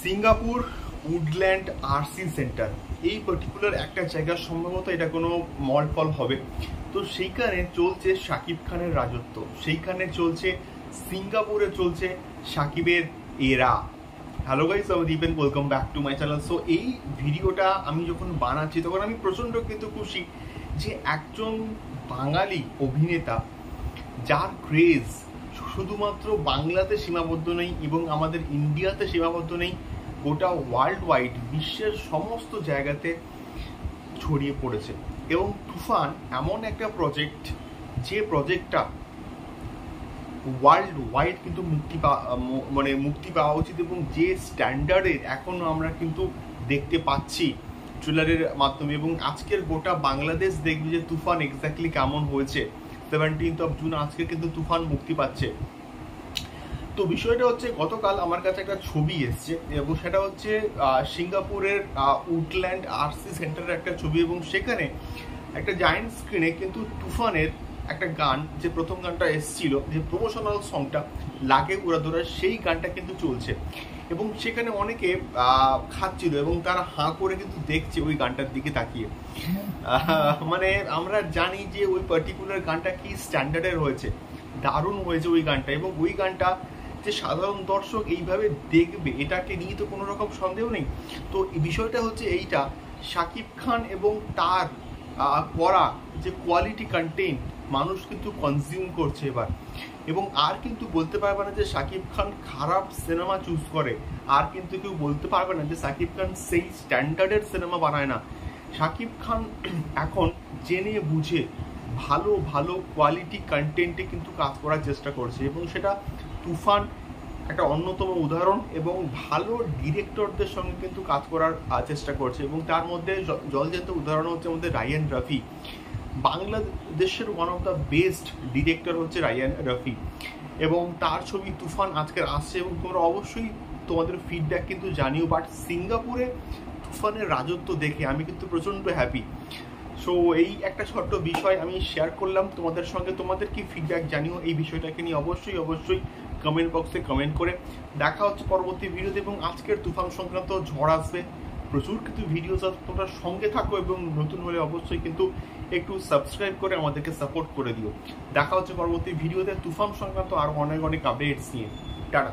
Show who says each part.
Speaker 1: Singapore woodland RC centre, এই particular একটা জায়গা, সম্ভবত এটা কোনো মল ফল হবে। তো সেইখানে চলছে শাকিব খানের রাজত্ব, সেইখানে চলছে সিঙ্গাপুরে চলছে শাকিবের এরা। হ্যালো গাইস, আমি Dipen, welcome back to my channel. So এই ভিডিওটা আমি যখন বানাচ্ছি তখন আমি প্রচণ্ড কিন্তু খুশি যে একজন বাঙালি অভিনেতা যার ক্রেজ শুধুমাত্র বাংলাতে সীমাবদ্ধ নেই এবং আমাদের ইন্ডিয়াতে সীমাবদ্ধ নেই, গোটা ওয়ার্ল্ড ওয়াইড বিশ্বের সমস্ত জায়গাতে ছড়িয়ে পড়েছে। এবং তুফান এমন একটা প্রজেক্ট, যে প্রজেক্টটা ওয়ার্ল্ড ওয়াইড কিন্তু মুক্তি পাওয়া উচিত এবং যে স্ট্যান্ডার্ডের এখনও আমরা কিন্তু দেখতে পাচ্ছি ট্রেলারের মাধ্যমে। এবং আজকের গোটা বাংলাদেশ দেখবে যে তুফান এক্স্যাক্টলি কেমন হয়েছে। 17th of June আজকে কিন্তু তুফান মুক্তি পাচ্ছে। তো বিষয়টা হচ্ছে, গতকাল আমার কাছে একটা ছবি এসছে এবং সেটা হচ্ছে সিঙ্গাপুরের উডল্যান্ড আরসি সেন্টারের একটা ছবি, এবং সেখানে একটা জায়েন্ট স্ক্রিনে কিন্তু তুফানের একটা গান, যে প্রথম গানটা এসছিল, যে প্রমোশনাল সংটা লাগে উড়াধুরা, সেই গানটা কিন্তু চলছে। এবং সেখানে অনেকে খাচ্ছিল এবং তারা হাঁ করে কিন্তু দেখছে ওই গানটার দিকে তাকিয়ে। মানে আমরা জানি যে ওই পার্টিকুলার গানটা কি স্ট্যান্ডার্ডের হয়েছে, দারুণ হয়েছে ওই গানটা। এবং ওই গানটা যে সাধারণ দর্শক এইভাবে দেখবে, এটাকে নিয়ে তো কোনো রকম সন্দেহ নেই। তো এই বিষয়টা হচ্ছে এইটা, শাকিব খান এবং তার করা যে কোয়ালিটি কন্টেন্ট মানুষ কিন্তু কনজিউম করছে এবার। এবং আর কিন্তু বলতে পারবে না যে শাকিব খান খারাপ সিনেমা চুজ করে, আর কিন্তু কেউ বলতে পারবে না যে শাকিব খান সেই স্ট্যান্ডার্ডের সিনেমা বানায় না। শাকিব খান এখন জেনে বুঝে ভালো ভালো কোয়ালিটি কন্টেন্টে কিন্তু কাজ করার চেষ্টা করছে, এবং সেটা তুফান একটা অন্যতম উদাহরণ। এবং ভালো ডিরেক্টরদের সঙ্গে কিন্তু কাজ করার চেষ্টা করছে, এবং তার মধ্যে জলজান্ত উদাহরণ হচ্ছে আমাদের রায়ান রাফি। বাংলাদেশের one of the best director হচ্ছে রায়ান রাফি, এবং তার ছবি তুফান আজকে আসছে। এবং তোমরা অবশ্যই তোমাদের ফিডব্যাক কিন্তু জানিও। বাট সিঙ্গাপুরে তুফানের রাজত্ব দেখে আমি কিন্তু প্রচণ্ড হ্যাপি। সো এই একটা ছোট্ট বিষয় আমি শেয়ার করলাম তোমাদের সঙ্গে। তোমাদের কি ফিডব্যাক জানিও এই বিষয়টাকে নিয়ে, অবশ্যই কমেন্ট বক্সে কমেন্ট করে। দেখা হচ্ছে পরবর্তী ভিডিওতে, এবং আজকের তুফান সংক্রান্ত ঝড় আসবে, প্রচুর কিন্তু ভিডিওস আছে, তোমরা সঙ্গে থাকো। এবং নতুন হলে অবশ্যই কিন্তু একটু সাবস্ক্রাইব করে আমাদেরকে সাপোর্ট করে দিও। দেখা হচ্ছে পরবর্তী ভিডিওতে তুফান সংক্রান্ত আরো অনেক আপডেটস নিয়ে। টাটা।